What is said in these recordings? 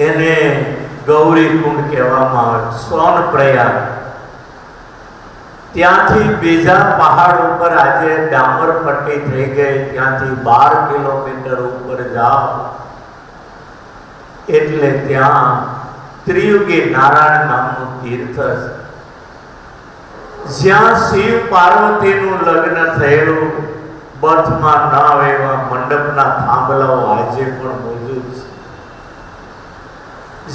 એને ગૌરી કુંડ કહેવામાં આવે. સોન પ્રયાગ ત્યાંથી બીજા પહાડ ઉપર આજે ડામર પટ્ટી થઈ ગઈ, ત્યાંથી 12 કિલોમીટર ઉપર જાઓ એટલે ત્યાં ત્રિયુગી નારાયણ નામનું તીર્થ છે, જ્યાં શિવ પાર્વતીનું લગ્ન થયેલું બથમાં ન આવે એવા મંડપના થાંભલાઓ આજે પણ મોજૂદ છે.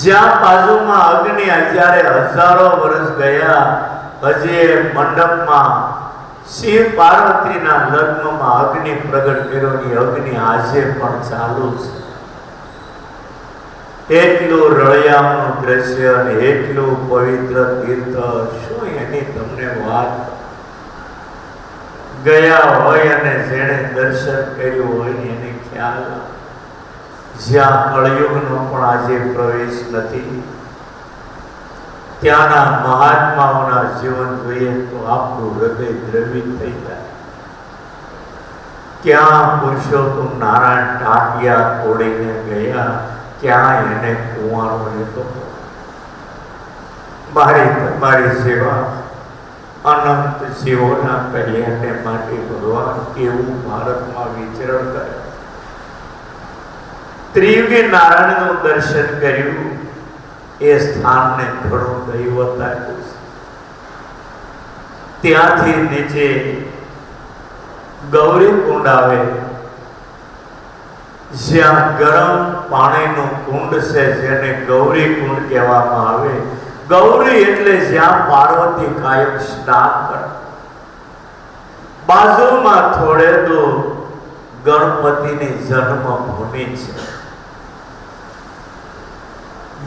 જ્યાં બાજુમાં અગ્નિ જ્યારે હજારો વર્ષ ગયા હજી મંડપમાં શિવ પાર્વતીના લગ્નમાં અગ્નિ પ્રગટ કર્યોની અગ્નિ આજે પણ ચાલુ છે. એટલું રળિયામણું દ્રશ્ય અને એટલું પવિત્ર તીર્થ, શું એની તમને વાત. ગયા હોય અને જેણે દર્શન કર્યું હોય એને ખ્યાલ. જ્યાં કળયુગનો પણ આજે પ્રવેશ નથી, ત્યાંના મહાત્માઓના જીવન જોઈએ તો આપણું હૃદય દ્રવિત થઈ જાય. ક્યાં પુરુષોત્તમ નારાયણ ટાટિયા તોડીને ગયા, ક્યાં એને કુંવારો લેતો. મારી સેવા અનંત જીવોના કલ્યાણને માટે ભગવાન કેવું ભારતમાં વિચરણ કરે. ત્રિયુગી નારાયણનું દર્શન કર્યું, એ સ્થાનને ઘણું દૈવત આપ્યું છે. ત્યાંથી નીચે ગૌરી કુંડ આવે, જ્યાં ગરમ પાણીનું કુંડ છે, જેને ગૌરી કુંડ કહેવામાં આવે. ગૌરી એટલે જ્યાં પાર્વતી કાયમ સ્નાન કરે. બાજુમાં થોડે દૂર ગણપતિની જન્મભૂમિ છે.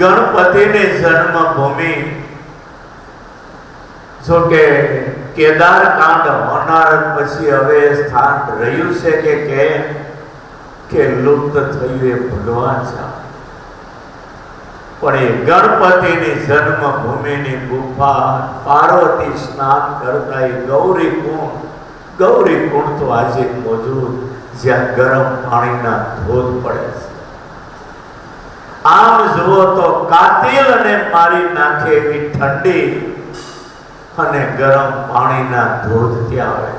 ગણપતિની જન્મભૂમિ જો કે કેદારકાંડ હોનારત પછી હવે સ્થાન રહ્યું છે કે લુપ્ત થયું એ ભગવાન છે. પણ એ ગણપતિની જન્મભૂમિની ગુફા, પાર્વતી સ્નાન કરતા એ ગૌરી કુંડ તો આજે મોજૂદ, જ્યાં ગરમ પાણીના ધોધ પડે છે. આમ જુઓ તો કાતિલ અને મારી નાખે એવી ઠંડી અને ગરમ પાણીના ધોધ ત્યાં આવે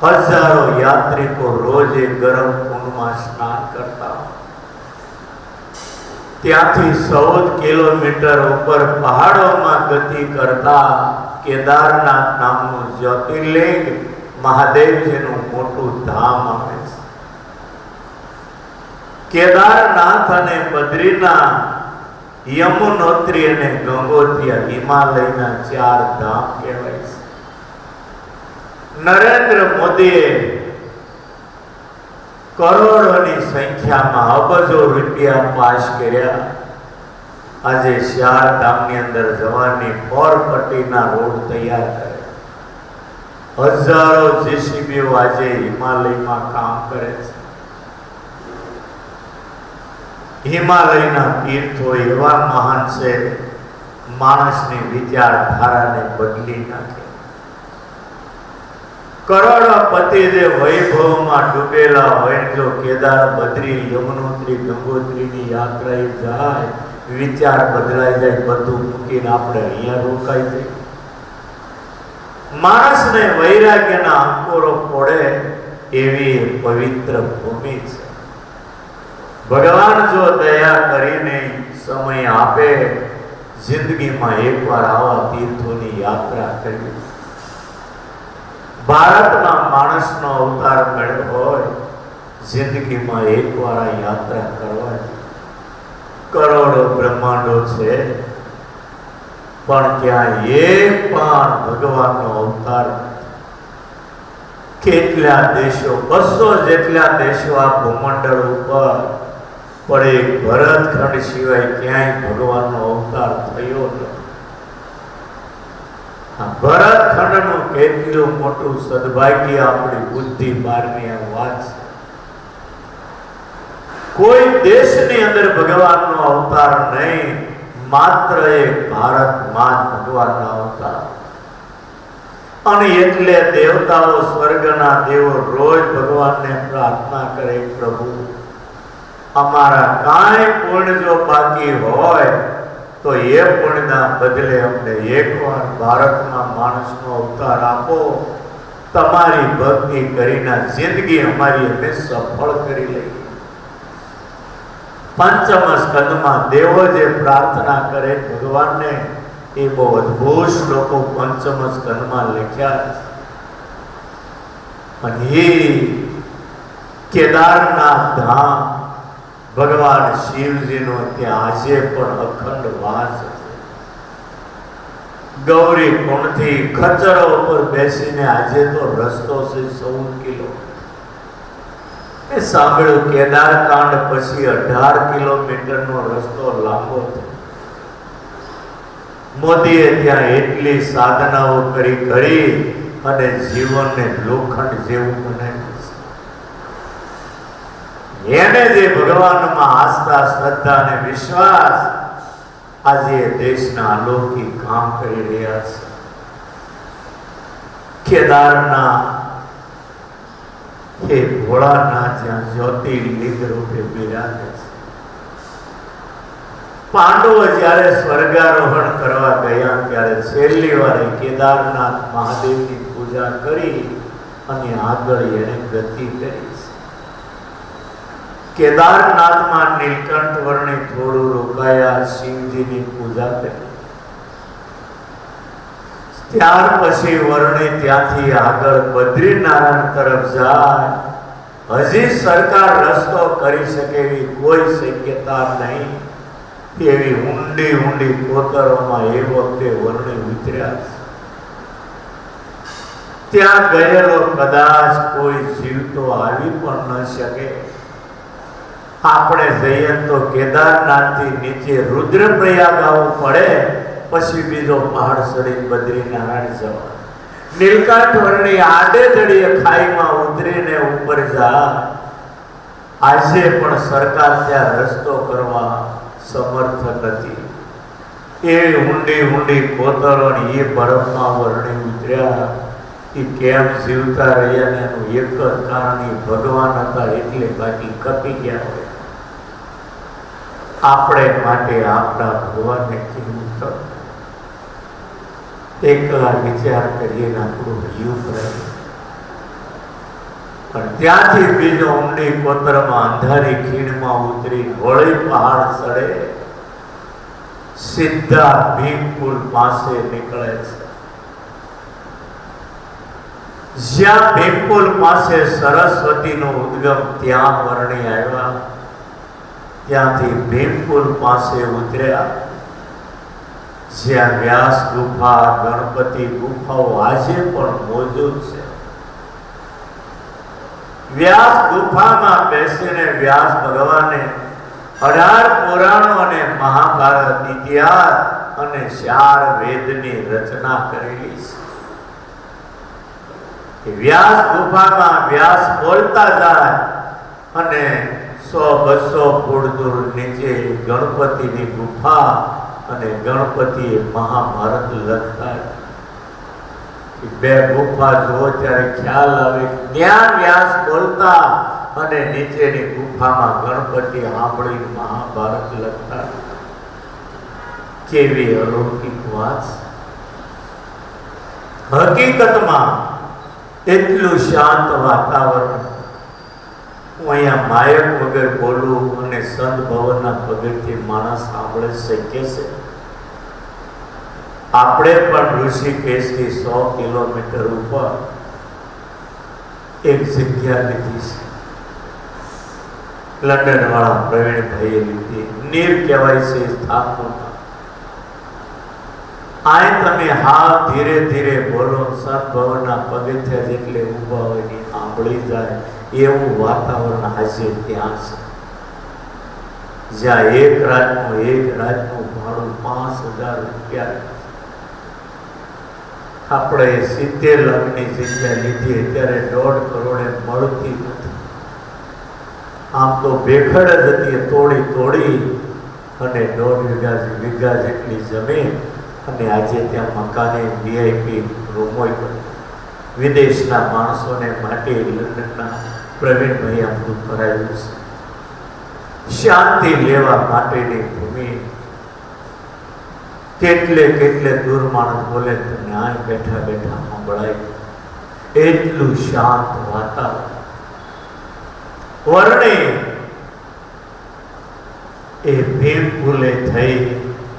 છે. હજારો યાત્રિકો રોજ એ ગરમ કુંડમાં સ્નાન કરતા. ત્યાંથી 14 કિલોમીટર ઉપર પહાડોમાં ગતિ કરતા કેદારનાથ નામનું જ્યોતિર્લિંગ મહાદેવજીનું મોટું ધામ આવે છે. કેદારનાથ અને બદ્રીનાથ, યમુનોત્રી અને ગંગોત્રી હિમાલયના 4 ધામ કહેવાય છે. નરેન્દ્ર મોદીએ કરોડોની સંખ્યામાં અબજો રૂપિયા પાસ કર્યા. આજે 4 ધામની અંદર જવાની 4 પટ્ટીના રોડ તૈયાર કરે. હજારો જેસીબીઓ આજે હિમાલયમાં કામ કરે છે. હિમાલયના તીર્થો એવા મહાન છે, માણસની વિચારધારાને બદલી નાખે. કરોડપતિ જે વૈભવમાં ડૂબેલા હોય, જો કેદાર, બદ્રી, યમુનોત્રી, ગંગોત્રીની યાત્રાએ જાય, વિચાર બદલાઈ જાય. બધું મૂકીને આપણે અહીંયા રોકાઈ જાય. માણસને વૈરાગ્યના અંકુરો પડે એવી પવિત્ર ભૂમિ છે. ભગવાન જો દયા કરીને સમય આપે, જિંદગીમાં એકવાર આવા તીર્થોની યાત્રા કરવી. ભારતમાં માણસનો અવતાર મળ્યો હોય, જિંદગીમાં એકવાર આ યાત્રા કરવા. કરોડો બ્રહ્માંડો છે, પણ ક્યાં એક પણ ભગવાનનો અવતાર. કેટલા દેશો, 200 જેટલા દેશો આ ભૂમંડળ ઉપર, પણ એક ભરતખંડ સિવાય ક્યાંય ભગવાનનો અવતાર થયો નથી. ભરતખંડનું કેટલું મોટું સદભાગ્ય આપણી બુદ્ધિ બહારની આ વાત છે. કોઈ દેશની અંદર ભગવાનનો અવતાર નહીં, માત્ર એક ભારતમાં જ ભગવાનનો અવતાર. અને એટલે દેવતાઓ, સ્વર્ગના દેવો રોજ ભગવાનને પ્રાર્થના કરે, પ્રભુ અમારા કાંઈ પુણ્ય જો બાકી હોય તો એ પુણ્યના બદલે અમને એકવાર ભારતમાં માણસનો અવતાર આપો, તમારી ભક્તિ કરીને જિંદગી અમારી અમે સફળ કરી લઈએ. પંચમ સ્કંદમાં દેવો જે પ્રાર્થના કરે ભગવાનને એ બહુ અદ્ભુત શ્લોકો પંચમ સ્કંદમાં લખ્યા છે. અને એ કેદારનાથ ધામ ભગવાન શિવજીનો ત્યાં આજે પણ અખંડ વાસ છે. ગૌરી કુંડથી ખચરો ઉપર બેસીને આજે તો રસ્તો છે 14 કિલોમીટર. એ સાંભળ્યું કેદારકાંડ પછી 18 કિલોમીટરનો રસ્તો લાંબો થયો. મોદીએ ત્યાં એટલી સાધનાઓ કરી અને જીવનને લોખંડ જેવું બનાવ્યું છે. એને જે ભગવાનમાં આસ્થા, શ્રદ્ધા અને વિશ્વાસ આજે દેશના અલૌકિક કામ કરી રહ્યા છે. કેદારનાથ એ ભોળાનાથ જ્યાં જ્યોતિર્લિંગ રૂપે બિરાજે છે. પાંડવો જ્યારે સ્વર્ગારોહણ કરવા ગયા ત્યારે છેલ્લી વાર કેદારનાથ મહાદેવની પૂજા કરી અને આગળ એને ગતિ કરી છે. કેદારનાથમાં નીલકંઠ વર્ણે થોડું રોકાયા, શિવજીની પૂજા કરી. ત્યાર પછી વર્ણે ત્યાંથી આગળ બદ્રીનારાયણ તરફ જાય. હજી સરકાર રસ્તો કરી શકે એવી કોઈ શક્યતા નહીં. એવી ઊંડી કોતરોમાં એ વખતે વર્ણે ઉતર્યા છે. ત્યાં ગયેલો કદાચ કોઈ જીવતો આવી પણ ન શકે. આપણે જઈએ તો કેદારનાથથી નીચે રુદ્રપ્રયાગ આવવું પડે, પછી બીજો પહાડ ચડી બદ્રીનારાયણ જવા. નીલકંઠ વર્ણી આડે ધડીએ ખાઈમાં ઉતરીને ઉપર જાય. આજે પણ સરકાર ત્યાં રસ્તો કરવા સમર્થ નથી. એ ઊંડી કોતરો એ બરફમાં વર્ણી ઉતર્યા. એ કેમ જીવતા રહ્યા ને એનું એક જ કારણ ભગવાન હતા એટલે બાકી કપી ગયા હોય. આપણે માટે આપણા ભગવાનને કેવું થયું એકલા વિચાર કરીએ ને આપણું જીવ રહે. પણ ત્યાંથી બીજો ઊંડી કોતરમાં અંધારી ખીણમાં ઉતરી હોળી પહાડ ચડે, સીધા ભીમપુર પાસે નીકળે છે. જ્યાં ભીમપુર પાસે સરસ્વતીનો ઉદ્ગમ ત્યાં વર્ણી આવ્યા. ત્યાંથી ભીમપુર પાસે ઉતર્યા. જ્યાં વ્યાસ ગુફા, ગણપતિ ગુફાઓ આજે પણ મોજૂદ છે. વ્યાસ ગુફામાં બેસીને વ્યાસ ભગવાને 18 પુરાણો અને મહાભારત, ઇતિહાસ અને 4 વેદની રચના કરેલી છે. વ્યાસ ગુફામાં વ્યાસ બોલતા જાય અને 100-200 ફૂટ દૂર નીચે ગણપતિની ગુફા અને ગણપતિએ મહાભારત લખતા. બે ગુફા જુઓ ત્યારે ખ્યાલ આવે. ત્યાં વ્યાસ બોલતા અને નીચેની ગુફામાં ગણપતિ સાંભળી મહાભારત લખતા. કેવી અલૌકિક વાત. હકીકતમાં એટલું શાંત વાતાવરણ. હું અહીંયા માયક વગર બોલું અને સંત ભવનના પગથિયે માણસ સાંભળે શક્ય છે? આપણે પણ ઋષિકેશથી 100 કિલોમીટર ઉપર એક જગ્યા લીધી છે. લંડન વાળા પ્રવીણભાઈએ લીધી. નીર કહેવાય છે સ્થાપના. આ તમે હાવ ધીરે બોલો, સંત ભવનના પગથિયા જેટલે ઊભા હોય ને સાંભળી જાય એવું વાતાવરણ આજે ત્યાં છે. જ્યાં એક રાતનું ભાડું 5,000 રૂપિયા. આપણે 70 લાખની જગ્યા લીધી, અત્યારે 1.5 કરોડે મળતી નથી. આમ તો ભેખડ જ હતી, તોડી અને 1.5 વીઘા જેટલી જમીન અને આજે ત્યાં મકાને VIP રૂમો વિદેશના માણસોને માટે લંડનના પ્રવીણભાઈ આપણું કરાયું છે. શાંતિ લેવા માટેની ભૂમિ. કેટલે દૂર માણસ બોલે તો ન્યાય બેઠા બેઠા સંભળાય, એટલું શાંત વાતાવરણ. વર્ણી એ ભીમ પુલે થઈ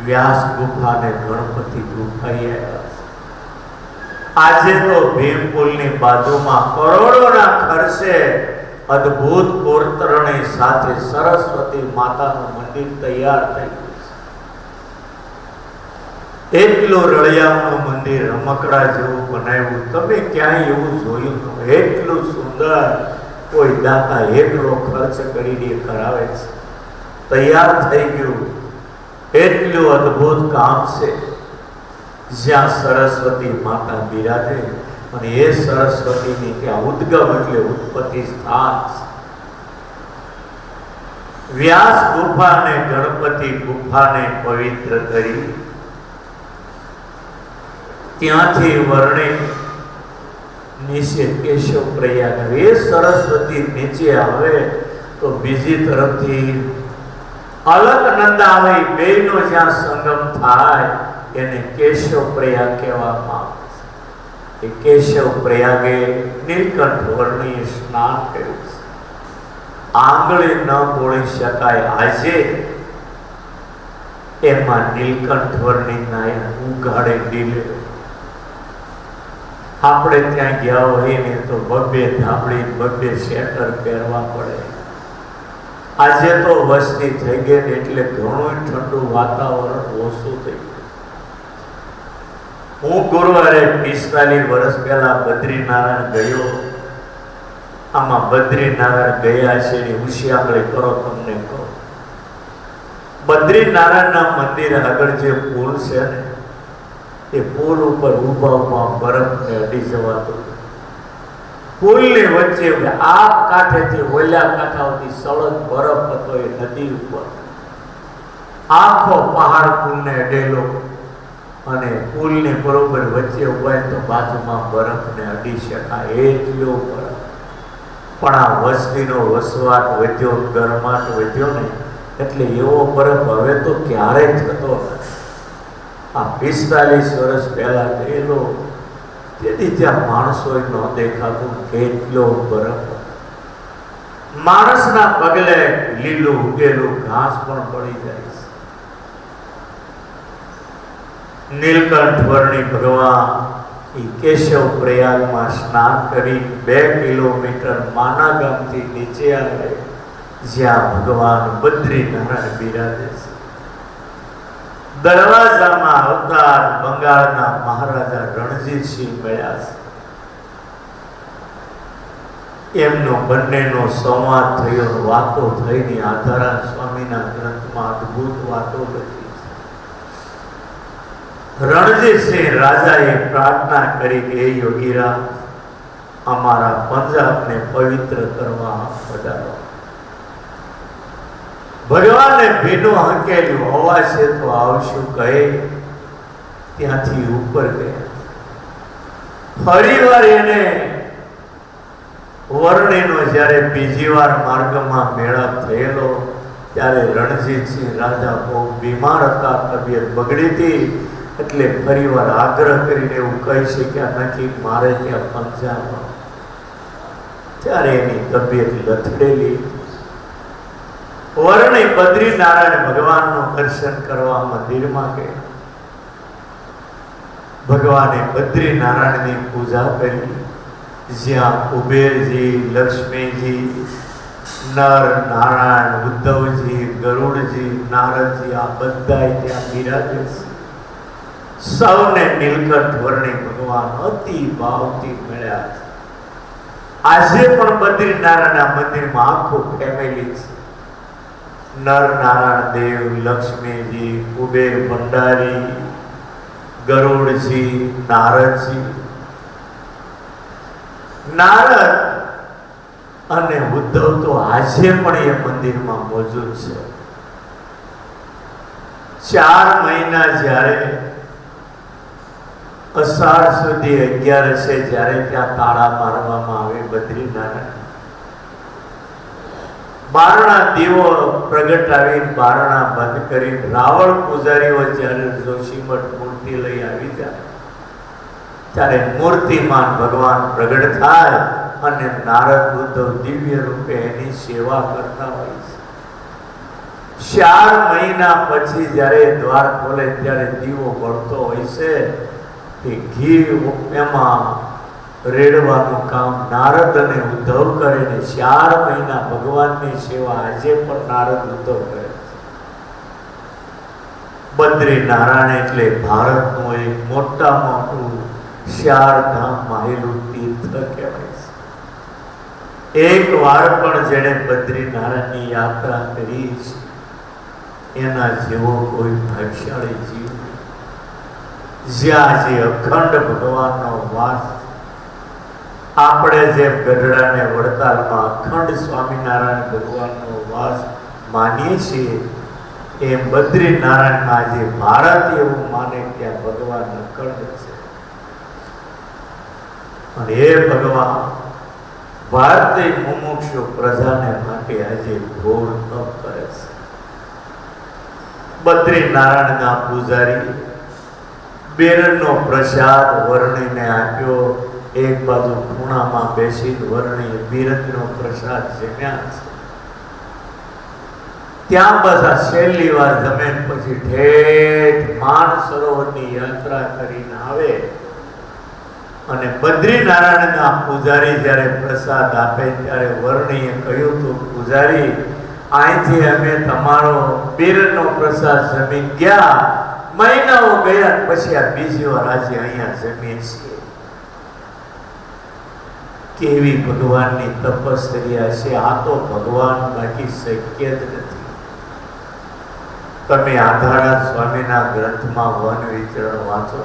વ્યાસ ગુફા ને ગણપતિ ગુફાએ આવ્યા. આજે તો ભીમ પુલની બાજુમાં કરોડોના ખર્ચે અદ્ભુત કોતરણી સાથે સરસ્વતી માતાનું મંદિર તૈયાર થઈ ગયું છે. એટલું રળિયામણું મંદિર રમકડા જેવું બનાવ્યું, તમે ક્યાંય એવું જોયું ન. એટલું સુંદર, કોઈ દાતા એટલો ખર્ચ કરીને કરાવે છે. તૈયાર થઈ ગયું. એટલું અદ્ભુત કામ છે, જ્યાં સરસ્વતી માતા બિરાજે અને એ સરસ્વતીની ત્યાં ઉદ્ગમ એટલે ઉત્પત્તિ સ્થાન. વ્યાસ ગુફાને ગણપતિ ગુફાને પવિત્ર કરી ત્યાંથી વર્ણિ નીચે કેશવ પ્રયાગ. એ સરસ્વતી નીચે આવે તો બીજી તરફથી અલકનંદા આવે, બેનો જ્યાં સંગમ થાય એને કેશવ પ્રયાગ કહેવામાં આવે છે. એ કેશવ પ્રયાગે નીલકંઠ વર્ણીએ સ્નાન કર્યું છે. આંગળી ન બોળી શકાય આજે એમાં નીલકંઠ વર્ણી નાય ઉઘાડે ડીલે. આપણે ત્યાં ગયા હોય ને તો બબ્બે ધાબળી બબ્બે સ્વેટર પહેરવા પડે. આજે તો વસ્તી થઈ ગઈ એટલે ઘણું ઠંડુ વાતાવરણ ઓછું થઈ ગયું. હું ગુરુવારે 45 વર્ષ પહેલા બદ્રીનારાયણ ગયો. આમાં બદ્રીનારાયણ ગયા છે એની ઉશિયામણી કરો તમને કહો. બદ્રીનારાયણના મંદિર આગળ જે પુલ છે ને, એ પુલ ઉપર ઉભા બરફને અડી જવાતું. પુલની વચ્ચે આ કાંઠેથી ઓલા કાંઠા સુધી સળંગ બરફ હતો. એ નદી ઉપર આખો પહાડ પુલને અડેલો અને પુલની બરોબર વચ્ચે ઉભા તો બાજુમાં બરફને અડી શકાય એટલો બરફ. પણ આ વસ્તીનો વસવાટ વધ્યો, ગરમાટ વધ્યો ને એટલે એવો બરફ હવે તો ક્યારેય થતો નથી. આ 45 વર્ષ પહેલા ગયેલો તેથી ત્યાં માણસો ન દેખાતું, કેટલો બરફ. માણસના પગલે લીલું ઉગેલું ઘાસ પણ પડી જાય છે. નીલકંઠ વર્ણી ભગવાન કેશવ પ્રયાગમાં સ્નાન કરી 2 કિલોમીટર માના ગામથી નીચે આવે, જ્યાં ભગવાન બદ્રીનારાયણ બિરાજે છે. દરવાજામાં અવતાર બંગાળના મહારાજા રણજીતસિંહ મળ્યા છે. એમનો બંનેનો સંવાદ થયો, વાતો થઈને આધારામ સ્વામીના ગ્રંથમાં અદ્ભુત વાતો લખી. રણજીતસિંહ રાજાએ પ્રાર્થના કરી કે હે યોગીરામ, અમારા પંજાબને પવિત્ર કરવા પધારો. ભગવાને ભીનો હંકેલ્યું, અવાશે તો આવશું કહે ત્યાંથી ઉપર ગયા. ફરીવાર એને વર્ણિનો જ્યારે બીજી વાર માર્ગમાં મેળાપ થયેલો ત્યારે રણજીતસિંહ રાજા બહુ બીમાર હતા, તબિયત બગડી હતી. એટલે ફરીવાર આગ્રહ કરીને એવું કહી શક્યા નથી મારે ત્યાં પંજાબમાં. ત્યારે એની તબિયત લથડેલી. વર્ણિ બદ્રીનારાયણ ભગવાનનું દર્શન કરવા મંદિરમાં ગયા. ભગવાને બદ્રીનારાયણની પૂજા કરી, જ્યાં કુબેરજી, લક્ષ્મીજી, નર નારાયણ, ઉદ્ધવજી, ગરુડજી, નારદજી આ બધા ત્યાં બિરાજે છે. સૌને નીલકંઠ વર્ણિ ભગવાન અતિ ભાવથી મળ્યા છે. આજે પણ બદ્રીનારાયણના મંદિરમાં આખું ફેમિલી છે. નર નારાયણ દેવ, લક્ષ્મીજી, કુબેર ભંડારી, ગરુડજી, નારદજી. નારદ અને ઉદ્ધવ તો આજે પણ એ મંદિરમાં મોજૂદ છે. 4 મહિના જ્યારે અષાઢ સુધી 11 છે, જ્યારે ત્યાં તાળા મારવામાં આવે બદ્રીનારાયણ, બારણા દીવો પ્રગટાવી બારણા બંધ કરી રાવળ પૂજારીઓ જ્યારે જોશીમઠ મૂર્તિ લઈ આવી જાય ત્યારે મૂર્તિમાન ભગવાન પ્રગટ થાય અને નારદ ઉદ્ધવ દિવ્ય રૂપે એની સેવા કરતા હોય છે. 4 મહિના પછી જ્યારે દ્વાર ખોલે ત્યારે દીવો બળતો હોય છે કે ઘી એમાં રેડવાનું કામ નારદ અને ઉદ્ધવ કરે ને 4 મહિના ભગવાનની સેવા આજે પણ નારદ ઉદ્ધવ કરે છે. બદ્રી નારાયણ એટલે ભારતનું એક મોટામાં મોટું 4 ધામ માહેલું તીર્થ કહેવાય છે. એક વાર પણ જેણે બદ્રી નારાયણની યાત્રા કરી છે એના જેવો કોઈ ભાગ્યશાળી જીવ નહીં. જ્યાં જે અખંડ ભગવાનનો વાસ, આપણે જેમ ગઢડાને વડતાલમાં અખંડ સ્વામિનારાયણ ભગવાનનો વાસ માનીએ છીએ એમ બદ્રી નારાયણમાં જે ભારત એવું માને ત્યાં ભગવાન અખંડ છે. અને એ ભગવાન ભારતીય મુમુક્ષુ પ્રજાને માટે આજે ઘોર તપ કરે છે. બદ્રી નારાયણના પૂજારી બેરનો પ્રસાદ વર્ણીને આપ્યો. એક બાજુ ખૂણામાં બેસી વર્ણી બીરનો પ્રસાદ જમ્યા છે. ત્યાં બધા છેલ્લી વાર જમીન પછી ઠેઠ માન સરોવરની યાત્રા કરીને આવે અને બદ્રી નારાયણના પૂજારી જ્યારે પ્રસાદ આપે ત્યારે વર્ણીએ કહ્યું હતું, પૂજારી અહીંથી અમે તમારો બીરનો પ્રસાદ જમી ગયા, મહિનાઓ ગયા પછી આ બીજી વાર આજે અહીંયા જમીએ છીએ. કેવી ભગવાનની તપસ્યા છે! આ તો ભગવાન બાકી શક્ય જ નથી. તમે આધારાજ સ્વામીના ગ્રંથમાં વન વિચરણ વાંચો.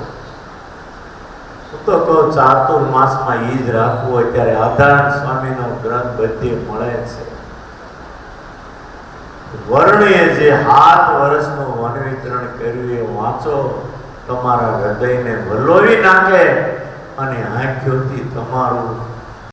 હું તો કહું ચાતુર્માસમાં ઈ જ રાખવું હોય ત્યારે આધારાજ સ્વામીનો ગ્રંથ બધે મળે છે. વર્ણીએ જે 7 વર્ષનું વન વિચરણ કર્યું એ વાંચો, તમારા હૃદયને વલોવી નાખે અને આંખોથી તમારું